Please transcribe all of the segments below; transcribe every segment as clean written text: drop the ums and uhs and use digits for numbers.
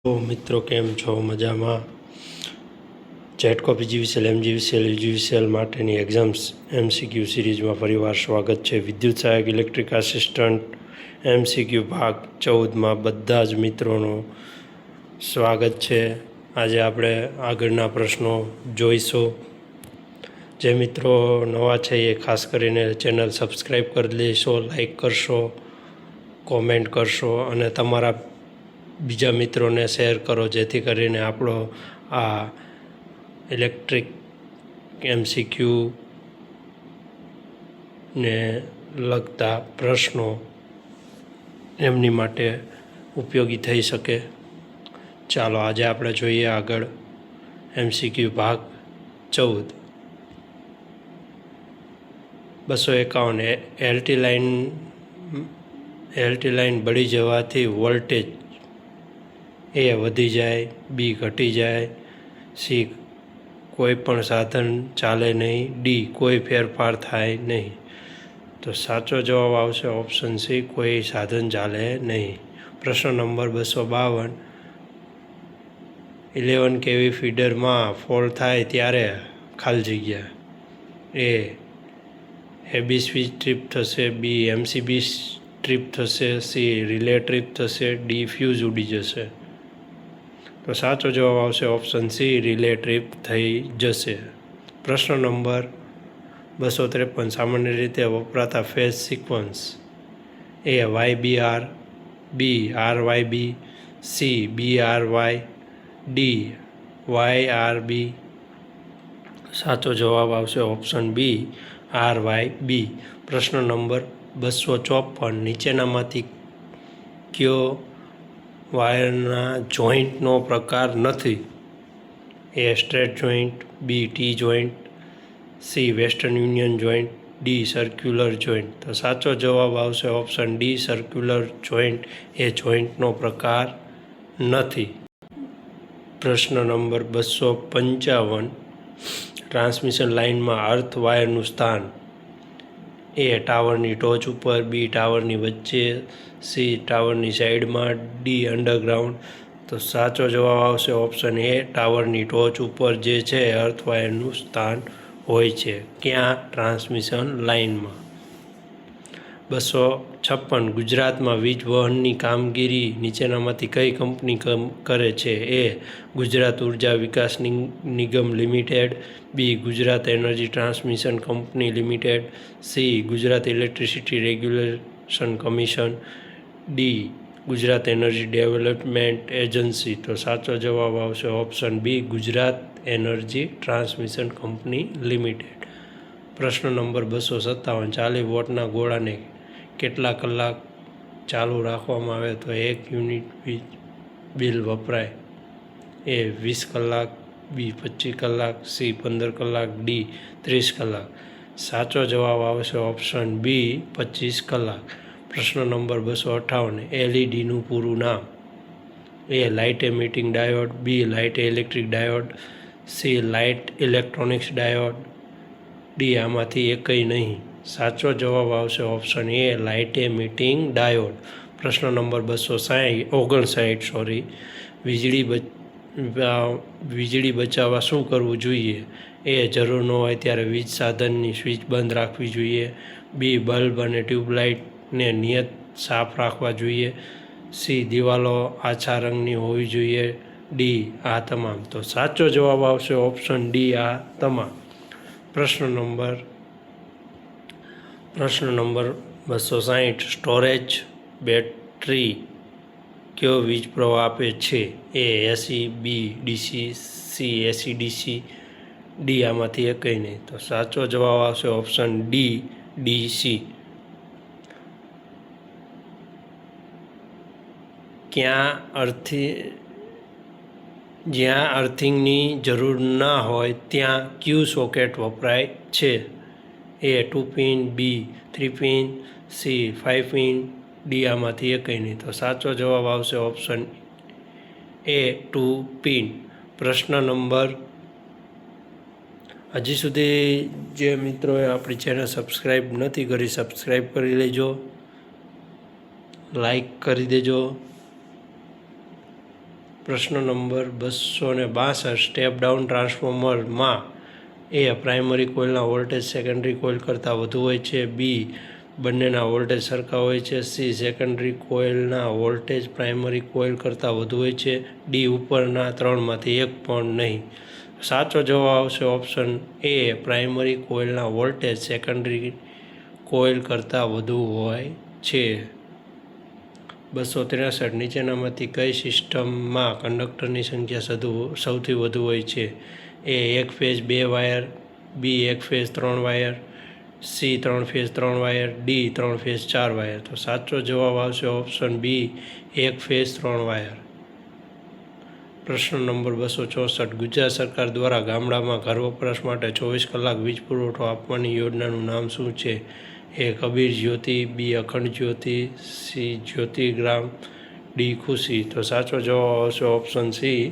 તો મિત્રો કેમ છો? મજામાં? જેટકો પીજીવીસીએલ એમજીવીસીએલ યુજીવીસીએલ માટેની એક્ઝામ્સ એમસીક્યુ સિરીઝમાં ફરીવાર સ્વાગત છે. વિદ્યુત સહાયક ઇલેક્ટ્રિક આસિસ્ટન્ટ એમસીક્યુ ભાગ 14માં બધા જ મિત્રોનું સ્વાગત છે. આજે આપણે આગળના પ્રશ્નો જોઈશું. જે મિત્રો નવા છે એ ખાસ કરીને ચેનલ સબસ્ક્રાઈબ કરી લેશો, લાઈક કરશો, કોમેન્ટ કરશો અને તમારા બીજા મિત્રોને શેર કરો, જેથી કરીને આપણો આ ઇલેક્ટ્રિક એમસીક્યુને લગતા પ્રશ્નો એમની માટે ઉપયોગી થઈ શકે. ચાલો આજે આપણે જોઈએ આગળ એમસીક્યુ ભાગ 14. 251 એલટી લાઇન બળી જવાથી વોલ્ટેજ એ વધી જાય, બી ઘટી જાય, સી કોઈ પણ સાધન ચાલે નહીં, ડી કોઈ ફેરફાર થાય નહીં. તો સાચો જવાબ આવશે ઓપ્શન સી, કોઈ સાધન ચાલે નહીં. પ્રશ્ન નંબર 252. 11 કેવી ફીડરમાં ફોલ્ટ થાય ત્યારે ખાલી જગ્યા એ એબી સ્વિચ ટ્રીપ થશે, બી એમસીબી ટ્રીપ થશે, સી રિલે ટ્રીપ થશે, ડી ફ્યુઝ ઉડી જશે. તો સાચો જવાબ આવશે ઓપ્શન સી, રિલે ટ્રીપ થઈ જશે. પ્રશ્ન નંબર 253. સામાન્ય રીતે વપરાતા phase sequence A YBR, B RYB, C BRY, D YRB. સાચો જવાબ આવશે ઓપ્શન બી, RYB. પ્રશ્ન નંબર 254. નીચેનામાંથી કયો વાયરના જોઈન્ટનો પ્રકાર નથી? A straight joint, B T joint, C western union joint, D circular joint. તો સાચો જવાબ આવશે ઓપ્શન ડી, સર્ક્યુલર જોઈન્ટ એ જોઈન્ટનો પ્રકાર નથી. પ્રશ્ન નંબર 255. ટ્રાન્સમિશન લાઇનમાં અર્થ વાયરનું સ્થાન એ ટાવરની ટોચ ઉપર, બી ટાવરની વચ્ચે, સી ટાવરની સાઈડમાં, ડી અંડરગ્રાઉન્ડ. તો સાચો જવાબ આવશે ઓપ્શન એ, ટાવરની ટોચ ઉપર જે છે અર્થ વાયરનું સ્થાન હોય છે. ક્યાં? ટ્રાન્સમિશન લાઇનમાં. 256. ગુજરાતમાં વીજ વહનની કામગીરી નીચેનામાંથી કઈ કંપની કરે છે? એ Gujarat Urja Vikas Nigam limited, B Gujarat energy transmission company limited, C Gujarat electricity regulation commission, D Gujarat energy development agency. તો સાચો જવાબ આવશે option B, Gujarat energy transmission company limited. પ્રશ્ન નંબર 257. 40 વોટના ગોળાને કેટલા કલાક ચાલુ રાખવામાં આવે તો 1 યુનિટ વીજ બિલ વપરાય? એ 20 કલાક, બી 25 કલાક, સી 15 કલાક, ડી 30 કલાક. સાચો જવાબ આવશે ઓપ્શન બી, 25 કલાક. પ્રશ્ન નંબર 258. એલઈડીનું પૂરું નામ? A light emitting diode, B light electric diode, C light electronics diode, D આમાંથી એકય નહીં. સાચો જવાબ આવશે option A, light emitting diode. પ્રશ્ન નંબર 259. વીજળી બચાવવા શું કરવું જોઈએ? એ જરૂર ન હોય ત્યારે વીજ સાધનની સ્વિચ બંધ રાખવી જોઈએ, બી બલ્બ અને ટ્યુબલાઇટને નિયત સાફ રાખવા જોઈએ, સી દિવાલો આછા રંગની હોવી જોઈએ, ડી આ તમામ. તો સાચો જવાબ આવશે ઓપ્શન ડી, આ તમામ. પ્રશ્ન નંબર 260. સ્ટોરેજ બેટરી કયો વીજ પ્રવાહ આપે છે? એ એસી, બી ડીસી, સી એસી ડીસી, ડી આમાંથી એકય નહીં. તો સાચો જવાબ આવશે ઓપ્શન ડી, ડીસી. જ્યાં અર્થિંગની જરૂર ના હોય ત્યાં ક્યુ સોકેટ વપરાય છે? એ 2 પિન, બી 3 પિન, સી 5 પિન, ડી આમાંથી એકય નહીં. તો સાચો જવાબ આવશે ઓપ્શન એ, 2 પિન. પ્રશ્ન નંબર, હજી સુધી જે મિત્રોએ આપણી ચેનલ સબસ્ક્રાઈબ નથી કરી, સબસ્ક્રાઈબ કરી લેજો, લાઈક કરી દેજો. પ્રશ્ન નંબર 262 સ્ટેપ ડાઉન ટ્રાન્સફોર્મરમાં એ પ્રાઇમરી કોઇલના વોલ્ટેજ સેકન્ડરી કોઇલ કરતાં વધુ હોય છે, બી બંનેના વોલ્ટેજ સરખા હોય છે, સી સેકન્ડરી કોઇલના વોલ્ટેજ પ્રાઇમરી કોઇલ કરતાં વધુ હોય છે, ડી ઉપરના ત્રણમાંથી એક પણ નહીં. સાચો જવાબ આવશે ઓપ્શન એ, પ્રાઇમરી કોઇલના વોલ્ટેજ સેકન્ડરી કોઇલ કરતાં વધુ હોય છે. 263 નીચેનામાંથી કઈ સિસ્ટમમાં કંડક્ટરની સંખ્યા સૌથી વધુ હોય છે? એ 1 ફેઝ 2 વાયર, બી 1 phase 3 wire, C 3 phase 3 wire, D 3 phase 4 wire. તો સાચો જવાબ આવશે ઓપ્શન બી, 1 ફેઝ 3 વાયર. પ્રશ્ન નંબર 264 ગુજરાત સરકાર દ્વારા ગામડામાં ઘર વપરાશ માટે 24 કલાક વીજ પુરવઠો આપવાની યોજનાનું નામ શું છે? એ કબીર જ્યોતિ, બી અખંડ જ્યોતિ, સી જ્યોતિગ્રામ, ડી ખુશી. તો સાચો જવાબ આવશે ઓપ્શન સી,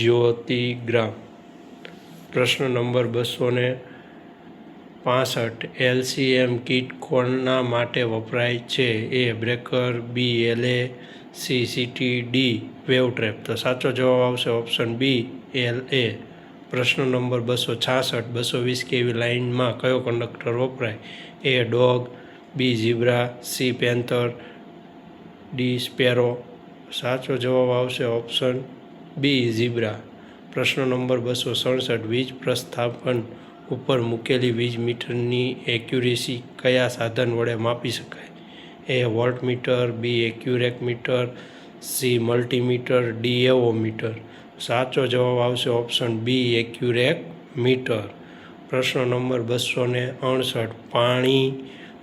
જ્યોતિગ્રામ. પ્રશ્ન નંબર 265 LCM કિટ કોના માટે વપરાય છે? A breaker, B LA, C CT, D wave trap. તો સાચો જવાબ આવશે ઓપ્શન બી, LA. પ્રશ્ન નંબર 266 220 kV લાઇનમાં કયો કંડક્ટર વપરાય? A dog, B zebra, C panther, D sparrow. સાચો જવાબ આવશે ઓપ્શન બી, ઝીબ્રા. પ્રશ્ન નંબર 267 વીજ પ્રસ્થાપન ઉપર મૂકેલી વીજ મીટરની એક્યુરેસી કયા સાધન વડે માપી શકાય? એ વોલ્ટમીટર, બી એક્યુરેક મીટર, સી મલ્ટીમીટર, ડી એવોમીટર. સાચો જવાબ આવશે ઓપ્શન બી, એક્યુરેક મીટર. પ્રશ્ન નંબર 268 પાણી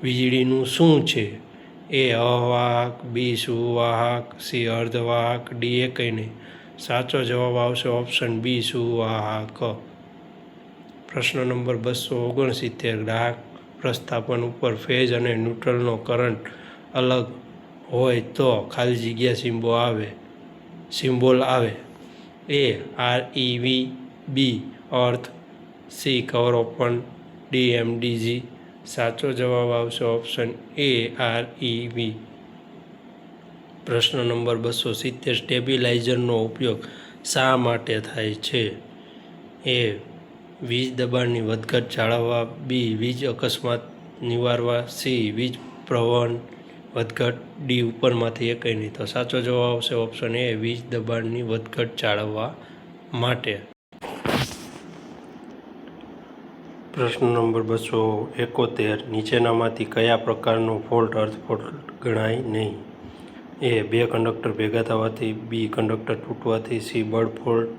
વીજળીનું શું છે? એ અવાહક, બી સુવાહક, સી અર્ધવાહક, ડી એકેય નહીં. સાચો જવાબ આવશે ઓપ્શન બી, સુવાહક. પ્રશ્ન નંબર 269 ગ્રાહક પ્રસ્થાપન ઉપર ફેઝ અને ન્યુટ્રલનો કરંટ અલગ હોય તો ખાલી જગ્યા સિમ્બોલ આવે? A REV, B earth, C cover open, D MDG. સાચો જવાબ આવશે ઓપ્શન એ, REV. પ્રશ્ન નંબર 270 સ્ટેબિલાઇઝરનો ઉપયોગ શા માટે થાય છે? એ વીજ દબાણની વધઘટ જાળવવા, બી વીજ અકસ્માત નિવારવા, સી વીજ પ્રવહન વધઘટ, ડી ઉપરમાંથી એકેય નહીં. તો સાચો જવાબ આવશે ઓપ્શન એ, વીજ દબાણની વધઘટ જાળવવા માટે. પ્રશ્ન નંબર 271 નીચેનામાંથી કયા પ્રકારનો ફોલ્ટ અર્થ ફોલ્ટ ગણાય નહીં? એ બે કંડક્ટર ભેગા થવાથી, બી કંડક્ટર તૂટવાથી, સી બળ ફોલ્ટ,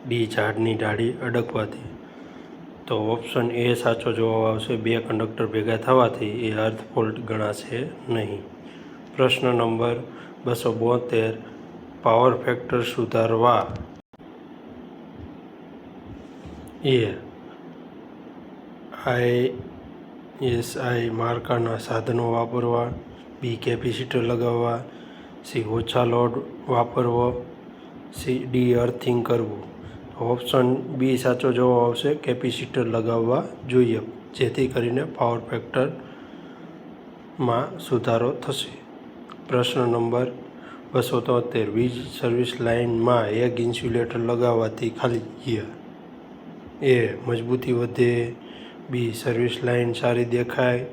ડી ઝાડની ડાળી અડકવાથી. તો ઓપ્શન એ સાચો જવાબ આવશે, બે કંડક્ટર ભેગા થવાથી. એ અર્થ ફોલ્ટ ગણાશે નહીં. પ્રશ્ન નંબર 272 પાવર ફેક્ટર સુધારવા એ ISI માર્કાના સાધનો વાપરવા, બી કેપેસિટર લગાવવા, સી ઓછા લોડ વાપરવો, ડી અર્થિંગ કરવું. ઓપ્શન બી સાચો જવાબ આવશે, કેપેસિટર લગાવવા જોઈએ, જેથી કરીને પાવર ફેક્ટરમાં સુધારો થશે. પ્રશ્ન નંબર 273 વીજ સર્વિસ લાઇનમાં એક ઇન્સ્યુલેટર લગાવવાથી ખાલી જગ્યા એ મજબૂતી વધે, બી સર્વિસ લાઇન સારી દેખાય,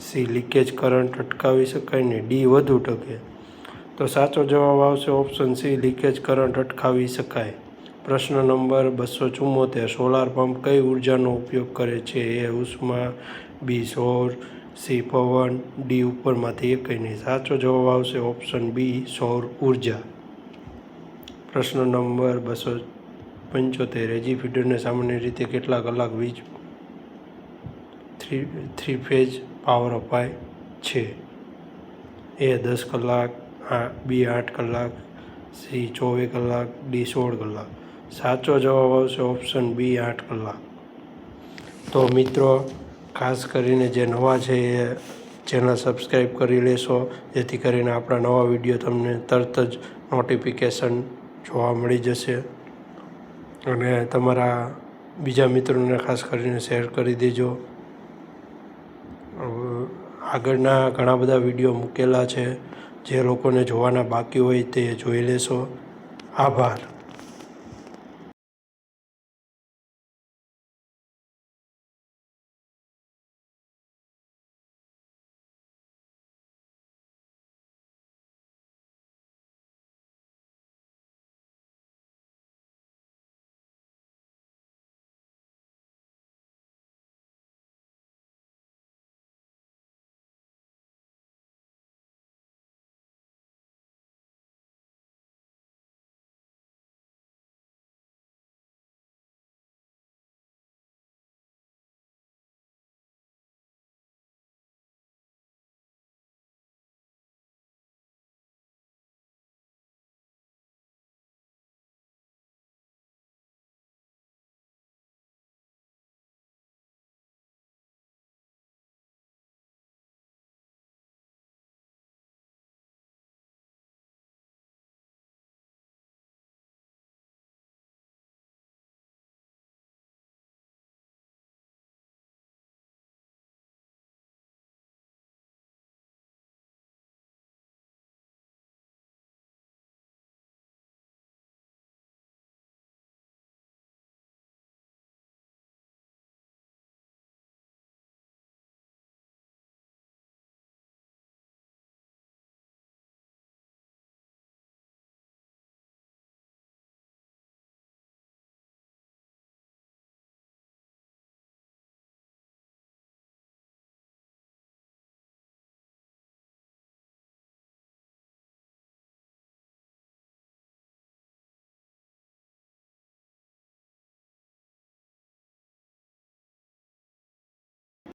સી લીકેજ કરંટ અટકાવી શકાય ને ડી વધુ ટકે. તો સાચો જવાબ આવશે ઓપ્શન સી, લીકેજ કરંટ અટકાવી શકાય. પ્રશ્ન નંબર 274 સોલાર પંપ કઈ ઉર્જાનો ઉપયોગ કરે છે? એ ઉષ્મા, બી સૌર, સી પવન, ડી ઉપરમાંથી એકેય નહીં. સાચો જવાબ આવશે ઓપ્શન બી, સૌર ઉર્જા. પ્રશ્ન નંબર 275 એજી ફીડરને સામાન્ય રીતે કેટલા કલાક વીજ થ્રી ફેઝ પાવર અપાય છે? એ 10 કલાક, બી 8 કલાક, સી 24 કલાક, ડી 16 કલાક. સાચો જવાબ આવશે ઓપ્શન બી, 8 કલાક. તો મિત્રો, ખાસ કરીને જે નવા છે એ ચેનલ સબસ્ક્રાઈબ કરી લેશો, જેથી કરીને આપણા નવા વિડીયો તમને તરત જ નોટિફિકેશન જોવા મળી જશે. અને તમારા બીજા મિત્રોને ખાસ કરીને શેર કરી દેજો. આગળના ઘણા બધા વિડીયો મૂકેલા છે, જે લોકોને જોવાના બાકી હોય તે જોઈ લેશો. આભાર.